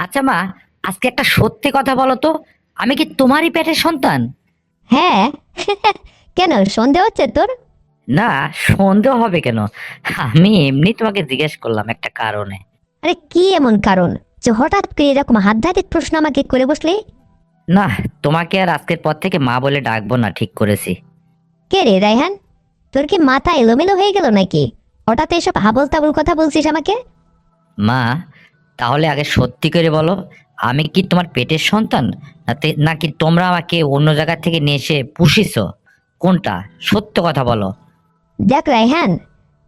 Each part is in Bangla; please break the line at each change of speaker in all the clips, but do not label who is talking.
আচ্ছা মা, আজকে একটা সত্যি কথা বলো তো, আমি কি তোমারই পেটের সন্তান?
হ্যাঁ। কেন সন্দেহ হচ্ছে তোর?
না, সন্দেহ হবে কেন? আমি এমনি তোমাকে জিজ্ঞেস করলাম একটা কারণে।
আরে কি এমন কারণ যে হঠাৎ করে এরকম হাতধারিক প্রশ্ন আমাকে করে বসলে?
না, তোমাকে আর আজকের পর থেকে মা বলে ডাকবো না, ঠিক করেছি।
কে রে রায়হান? তোর কি মাথা এলোমেলো হয়ে গেল নাকি? হঠাৎ এসব হাবল তাবল কথা বলছিস আমাকে?
মা, তাহলে আগে সত্যি করে বলো, আমি কি তোমার পেটের সন্তান, নাকি তোমরা আমাকে অন্য জায়গা থেকে নিয়ে এসে পুষিছো? কোনটা? সত্য কথা বলো।
দেখ রায়হান,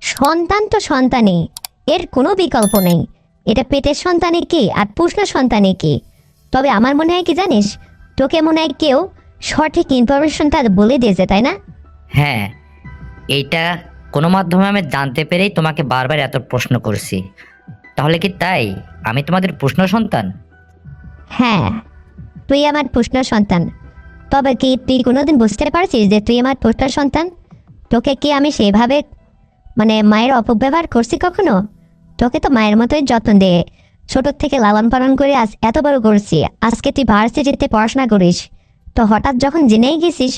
সন্তান তো সন্তানই, এর কোনো বিকল্প নেই। এটা পেটের সন্তানই কি আর পুষ্ণ সন্তানই কি। তবে আমার মনে হয় কি জানিস, তোকে মনে হয় কেউ সঠিক ইনফরমেশনটা বলে দিয়েছে, তাই না?
হ্যাঁ, এইটা কোনো মাধ্যমে আমি জানতে পেরেই তোমাকে বারবার এত প্রশ্ন করছি। তাহলে কি তাই আমি তোমাদের প্রশ্ন সন্তান?
হ্যাঁ, তুই আমার পুষ্ণ সন্তান। তবে কি তুই কোনোদিন বুঝতে পারছিস যে তুই আমার পুষ্ণ সন্তান? তোকে কি আমি সেভাবে মায়ের অপব্যবহার করছি কখনো? তোকে তো মায়ের মতোই যত্ন দিয়ে ছোট থেকে লালন পালন করে আজ এত বড় করছি। আজকে তুই ভার্সিটিতে পড়াশোনা করিস, তো হঠাৎ যখন জেনেই গেছিস,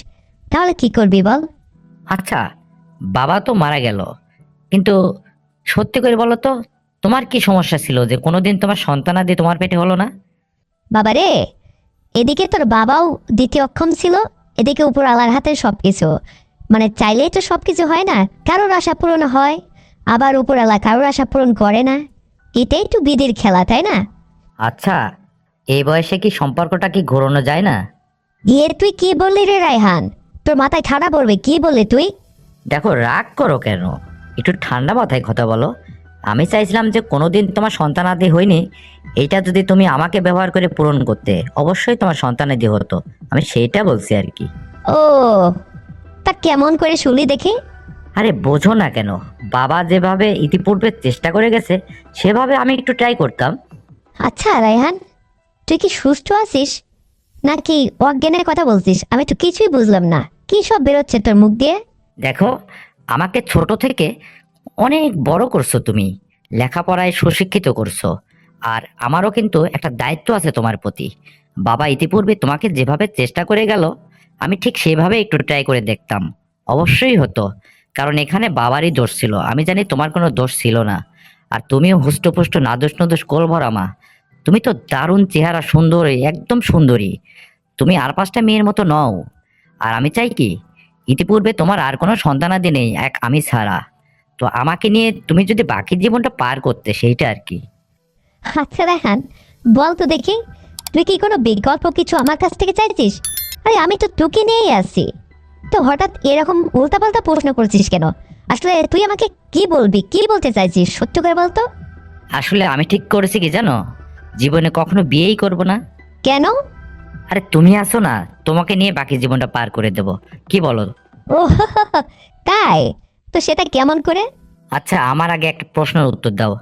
তাহলে কি করবি বল?
আচ্ছা, বাবা তো মারা গেল, কিন্তু সত্যি করে বলো তো, তোমার কি সমস্যা ছিল যে কোনোদিন তোমার সন্তানাদি তোমার পেটে হলো না?
বাবারে, এদিকে তোর বাবাও দ্বিতীয় অক্ষম ছিল, এদিকে উপর আলার হাতে সবকিছু। চাইলেই তো সবকিছু হয় না, কারোর আশা পূরণ হয়, আবার উপর আলা কারোর আশা পূরণ করে না। এটাই তো বিধির খেলা, তাই না?
আচ্ছা, এই বয়সে কি সম্পর্কটা কি ঘোরানো যায় না?
গিয়ে তুই কি বললি রে রায়হান? তোর মাথায় ঠাড়া পড়বে, কি বললি তুই?
দেখো, রাগ করো কেন? একটু ঠান্ডা মাথায় কথা বলো। আমি চাইছিলাম যে কোনোদিন তোমার সন্তানাদি হয়নি, এইটা যদি তুমি আমাকে ব্যবহার করে পূরণ করতে, অবশ্যই তোমার সন্তানাদি হতো। আমি সেইটা বলছি আর কি।
ও, তা কেমন করে শুলি দেখি?
আরে বোঝো না কেন? বাবা যেভাবে ইতিপূর্বে চেষ্টা করে গেছে, সেভাবে আমি একটু ট্রাই করতাম।
আচ্ছা রায়হান, তুই কি সুস্থ আছিস নাকি অজ্ঞানের কথা বলছিস? আমি তো কিছুই বুঝলাম না, কি সব বেরোচ্ছে তোর মুখ দিয়ে?
দেখো, আমাকে ছোট থেকে অনেক বড় করছো তুমি, লেখাপড়ায় সুশিক্ষিত করছো। আর আমারও কিন্তু একটা দায়িত্ব আছে তোমার প্রতি। বাবা ইতিপূর্বে তোমাকে যেভাবে চেষ্টা করে গেল, আমি ঠিক সেভাবে একটু ট্রাই করে দেখতাম। অবশ্যই হতো, কারণ এখানে বাবারই দোষ ছিল, আমি জানি তোমার কোনো দোষ ছিল না। আর তুমিও হুষ্টপুষ্ট নাদোষ নদোষ কোল ভরা মা। তুমি তো দারুণ চেহারা, সুন্দরী, একদম সুন্দরী। তুমি আর পাঁচটা মেয়ের মতো নও। আর আমি চাই কি, ইতিপূর্বে তোমার আর কোনো সন্তানাদি নেই, এক আমি ছাড়া। তো আমাকে নিয়ে তুমি যদি বাকি জীবনটা পার করতে, সেইটা আর কি।
আচ্ছা রায়হান, বল তো দেখি, তুই কি কোনো বিকল্প কিছু আমার কাছ থেকে চাইছিস? আরে আমি তো তোকে নিয়েই আছি, তো হঠাৎ এরকম উল্টাপাল্টা প্রশ্ন করছিস কেন? আসলে তুই আমাকে কি বলবি, কি বলতে চাইছিস, সত্য করে বলতো।
আসলে আমি ঠিক করেছি কি জানো, জীবনে কখনো বিয়েই করব না।
কেন?
আরে তুমি আছো না, তোমাকে নিয়ে বাকি জীবনটা পার করে দেব। কি বলো?
ও, তাই? তো সেটা কেমন করে?
আচ্ছা, আমার আগে একটা প্রশ্নের উত্তর দাও।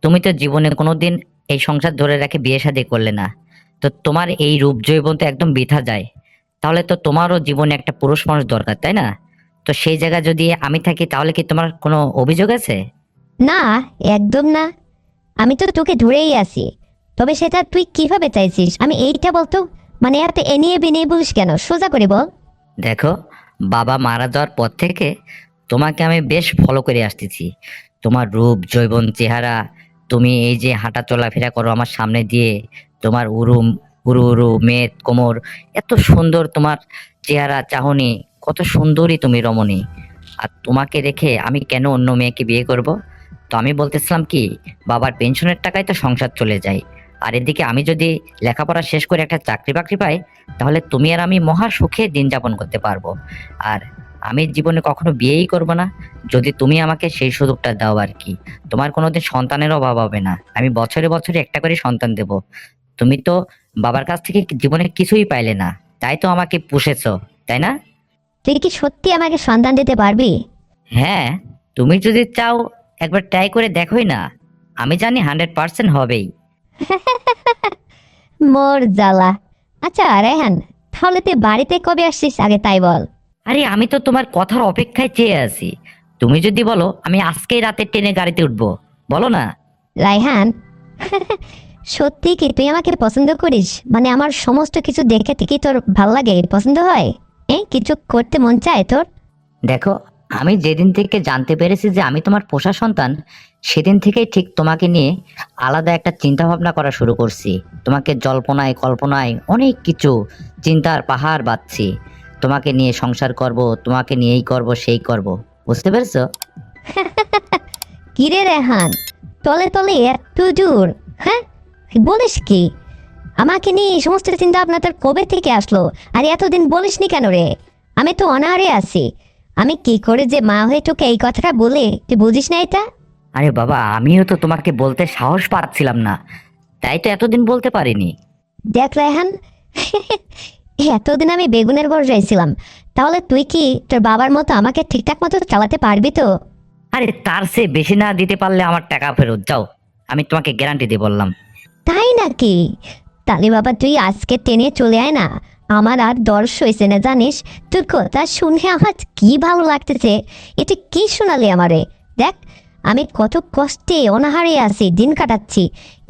তুমি তো জীবনে কোনোদিন এই সংসার ধরে রেখে বিয়ে শাদী করলে না, তো তোমার এই রূপ যৌবন তো একদম বৃথা যায়। তাহলে তো তোমারও জীবনে একটা পুরুষ মানুষ দরকার, তাই না? তো সেই জায়গায় যদি আমি থাকি, তাহলে কি তোমার কোনো অভিযোগ আছে?
না, একদম না। আমি তো তোকে ধরেই আছি। তবে সেটা তুই কিভাবে চাইছিস, আমি এইটা বলতো। এত এ নিয়ে বিনিয়ে বলিস কেন, সোজা করে বল।
দেখো, বাবা মারা যাওয়ার পর থেকে তোমাকে আমি বেশ ফলো করে আসতেছি। তোমার রূপ যৌবন চেহারা, তুমি এই যে হাঁটা চলাফেরা করো আমার সামনে দিয়ে, তোমার উরু উরু মেদ কোমর, এত সুন্দর তোমার চেহারা চাহনি, কত সুন্দরী তুমি রমণী। আর তোমাকে রেখে আমি কেন অন্য মেয়েকে বিয়ে করব? তো আমি বলতেছিলাম কি, বাবার পেনশনের টাকায় তো সংসার চলে যায়। আর এদিকে আমি যদি লেখাপড়া শেষ করে একটা চাকরি বাকরি পাই, তাহলে তুমি আর আমি মহা সুখে দিন যাপন করতে পারবো। আর আমি জীবনে কখনো বিয়েই করব না, যদি তুমি আমাকে সেই সুযোগটা দাও আর কি। তোমার কোনোদিন সন্তানের অভাব হবে না, আমি বছরে বছরে একটা করে সন্তান দেব। তুমি তো বাবার কাছ থেকে জীবনে কিছুই পাইলে না, তাই তো আমাকে পুষেছো, তাই না?
তুই কি সত্যি আমাকে সন্তান দিতে পারবি?
হ্যাঁ, তুমি যদি চাও, একবার ট্রাই করে দেখোই না। আমি জানি 100% হবেই।
মোর জ্বালা। আচ্ছা রায়হান, তাহলে তুই বাড়িতে কবে আসছিস আগে তাই বল।
আরে আমি তো তোমার কথার অপেক্ষায় চেয়ে আছি। তুমি যদি বলো, আমি আজকেই রাতে ট্রেনে গাড়িতে উঠবো। বলো না।
রায়হান, সত্যি কি তুই আমাকে পছন্দ করিস? মানে আমার সমস্ত কিছু দেখে কি তোর ভাল লাগে, পছন্দ হয়? কিছু করতে মন চায় তোর?
দেখো, আমি যেদিন থেকে জানতে পেরেছি যে আমি তোমার পোষা সন্তান, সেদিন থেকেই ঠিক তোমাকে নিয়ে আলাদা একটা চিন্তা ভাবনা করা শুরু করছি। তোমাকে জল্পনায় কল্পনায় অনেক কিছু চিন্তার পাহাড় বাঁধছি। তোমাকে নিয়ে সংসার করব, তোমাকে নিয়েই করব, সেই করব। বুঝতে পেরেছো?
কিরে রেহান, তলে তলে এত দূর? হ্যাঁ, বলিস কি? আমাকে নিয়ে এই সমস্ত চিন্তা ভাবনা তোর কবে থেকে আসলো? আর এতদিন বলিসনি কেন রে? আমি তো অনাহারে আছি। আমি কি করে যে মা হয়ে তোকে এই কথাটা বলে, তুই বুঝিস না এটা?
আরে বাবা, আমিও তো তোমাকে বলতে সাহস পাচ্ছিলাম না, তাই তো এতদিন বলতে পারিনি।
দেখ রেহান, এতদিন আমি বেগুনের বর্জায় ছিলাম, তাহলে তুই কি তোর বাবার মতো আমাকে ঠিকঠাক মতো চালাতে পারবি তো?
আরে তার চেয়ে বেশি না দিতে পারলে আমার টাকা ফেরত যাও, আমি তোমাকে গ্যারান্টি দিয়ে বললাম।
তাই নাকি? তাহলে বাবা তুই আজকে টেনে চলে আয় না, আমার আর দর্শ হয়েছে না জানিস। তোর কথা শুনে আমার কি ভালো লাগতেছে। এটা কি শোনালি আমারে? দেখ, আমি কত কষ্টে অনাহারে আছি, দিন কাটাচ্ছি।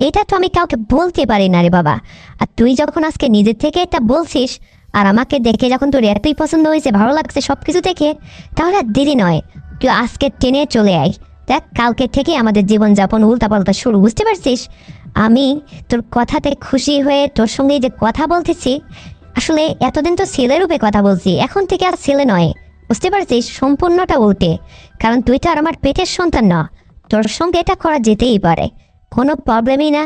এটা তো আমি কাউকে বলতে পারি না রে বাবা। আর তুই যখন আজকে নিজের থেকে এটা বলছিস, আর আমাকে দেখে যখন তোর এতই পছন্দ হয়েছে, ভালো লাগছে সব কিছু দেখে, তাহলে আর দেরি নয়, তুই আজকে টেনে চলে আয়। দেখ, কালকে থেকে আমাদের জীবনযাপন উল্টাপাল্টা শুরু, বুঝতে পারছিস? আমি তোর কথাতে খুশি হয়ে তোর সঙ্গে যে কথা বলতেছি, আসলে এতদিন তো ছেলে রূপে কথা বলছি, এখন থেকে আর ছেলে নয়, বুঝতে পারছিস? সম্পূর্ণটা উল্টে। কারণ তুই তো আর আমার পেটের সন্তান না, তোর সঙ্গে এটা করা যেতেই পারে, কোনো প্রবলেমই না।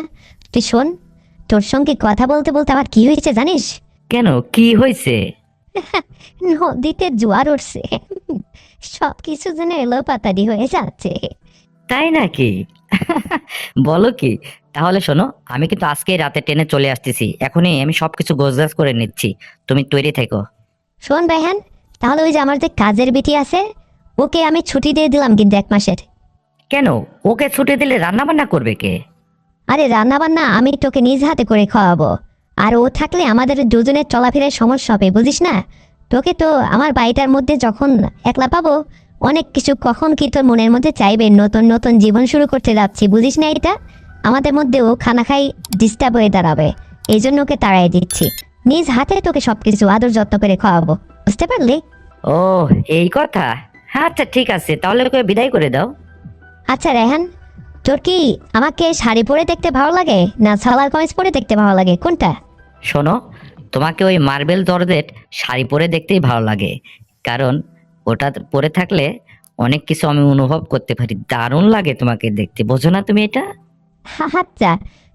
তুই শোন, তোর সঙ্গে কথা বলতে বলতে আমার কি হয়েছে জানিস?
কেন, কি হয়েছে?
নদীতে জোয়ার উঠছে, সব কিছু যেন এলোপাতাড়ি হয়ে যাচ্ছে।
তাই নাকি? বলো কি? তাহলে শোনো, আমি কিন্তু আজকেই রাতে ট্রেনে চলে আসতেছি, এখনই আমি সবকিছু গোছগাছ করে নিচ্ছি, তুমি তৈরি থেকো।
শোন বেহান, তাহলে ওই যে আমার যে কাজের বেটি আছে, ওকে আমি ছুটি দিয়ে দিলাম কিন্তু 1 মাসের।
কেন, ওকে ছুটি দিলে রান্না বান্না করবে কে?
আরে রান্না বান্না আমি তোকে নিজ হাতে করে খাওয়াবো। আর ও থাকলে আমাদের দুজনের চলাফেরার সমস্যা হবে, বুঝিস না? তোকে তো আমার বাড়িটার মধ্যে যখন একলা পাবো, অনেক কিছু কখন কি তোর মনের মধ্যে চাইবে, নতুন নতুন জীবন শুরু করতে যাচ্ছি, বুঝিস না এটা? আমাদের মধ্যেও খানা খাই ডিস্টার্ব হয়ে দাঁড়াবে, এই জন্য ওকে তাড়াই দিচ্ছি। নিজ হাতে তোকে সবকিছু আদর যত্ন করে খাওয়াবো, বুঝতে পারলি?
ও, এই কথা। হ্যাঁ আচ্ছা ঠিক আছে, তাহলে ওকে বিদায় করে দাও।
আচ্ছা রেহান, তোর কি আমাকে শাড়ি পরে দেখতে ভালো লাগে না সালোয়ার কামিজ পরে দেখতে ভালো লাগে, কোনটা?
শোনো, তোমাকে ওই মার্বেল জর্জেট শাড়ি পরে দেখতেই ভালো লাগে, কারণ ওটা পরে থাকলে অনেক কিছু আমি অনুভব করতে পারি, দারুণ লাগে তোমাকে দেখতে, বোঝো না তুমি এটা?
আচ্ছা,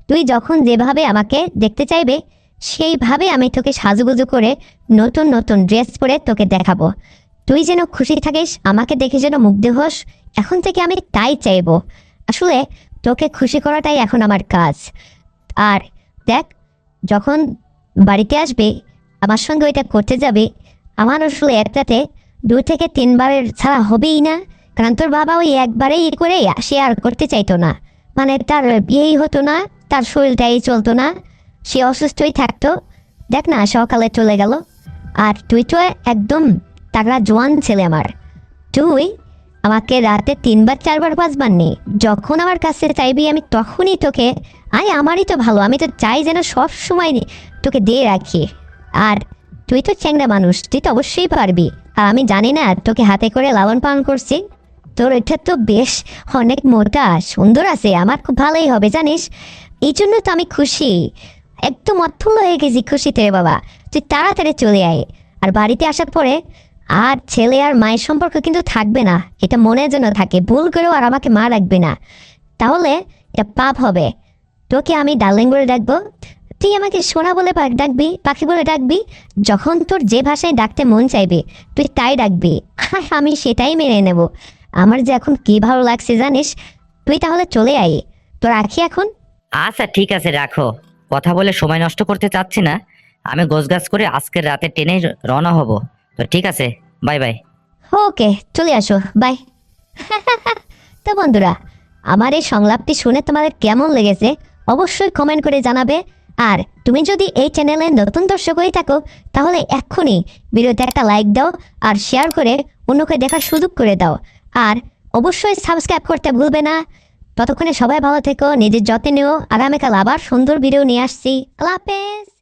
তুই যখন যেভাবে আমাকে দেখতে চাইবে, সেইভাবে আমি তোকে সাজুগুজু করে নতুন নতুন ড্রেস পরে তোকে দেখাবো। তুই যেন খুশি থাকিস, আমাকে দেখে যেন মুগ্ধ হোস, এখন থেকে আমি তাই চাইবো। আসলে তোকে খুশি করাটাই এখন আমার কাজ। আর দেখ, যখন বাড়িতে আসবে আমার সঙ্গে ওইটা করতে যাবে, আমার আসলে একটাতে 2 থেকে 3 বারের ছাড়া হবেই না। কারণ তোর বাবা ওই একবারেই করে সে আর করতে চাইতো না, মানে তার বিয়েই হতো না, তার শরীরটাই চলতো না, সে অসুস্থই থাকতো। দেখ না, সকালে চলে গেল। আর তুই তো একদম তাগড়া জোয়ান ছেলে আমার। তুই আমাকে রাতে 3 বার 4 বার 5 বার নেই, যখন আমার কাছে চাইবি আমি তখনই তোকে, আমারই তো ভালো, আমি তো চাই যেন সব সময় তোকে দিয়ে রাখি। আর তুই তো চ্যাংড়া মানুষ, তুই তো অবশ্যই পারবি। আর আমি জানি না, তোকে হাতে করে লালন পালন করছি, তোর এটা তো বেশ অনেক মোটা সুন্দর আছে, আমার খুব ভালোই হবে জানিস। এই জন্য তো আমি খুশি, একদম অথল হয়ে গেছি খুশিতে রে বাবা। তুই তাড়াতাড়ি চলে আয়। আর বাড়িতে আসার পরে আর ছেলে আর মায়ের সম্পর্ক কিন্তু থাকবে না, এটা মনে যেন থাকে, ভুল করেও আর আমাকে মা রাখবে না, তাহলে এটা পাপ হবে। তোকে আমি ডার্লিং বলে ডাকবো, তুই আমাকে সোনা বলে ডাকবি, পাখি বলে ডাকবি, যখন তোর যে ভাষায় ডাকতে মন চাইবে তুই তাই ডাকবি, আমি সেটাই মেনে নেব। আমার যে এখন কি ভালো লাগছে জানিস। তুই তাহলে চলে আয়, তোর রাখি এখন।
আচ্ছা ঠিক আছে, রাখো, কথা বলে সময় নষ্ট করতে চাচ্ছি না, আমি গোছগাছ করে আজকের রাতে ট্রেনে রওনা হব। তো ঠিক আছে, বাই বাই।
ওকে, চলে আসো, বাই। তো বন্ধুরা, আমার এই সংলাপটি শুনে তোমাদের কেমন লেগেছে অবশ্যই কমেন্ট করে জানাবে। আর তুমি যদি এই চ্যানেলে নতুন দর্শক হয়ে থাকো, তাহলে এক্ষুনি ভিডিওতে একটা লাইক দাও আর শেয়ার করে অন্যকে দেখার সুযোগ করে দাও। আর অবশ্যই সাবস্ক্রাইব করতে ভুলবে না। ততক্ষণে সবাই ভালো থেকো, নিজের যত্নে নিও। আগামীকাল আবার সুন্দর ভিডিও নিয়ে আসছি। আল্লাহ হাফেজ।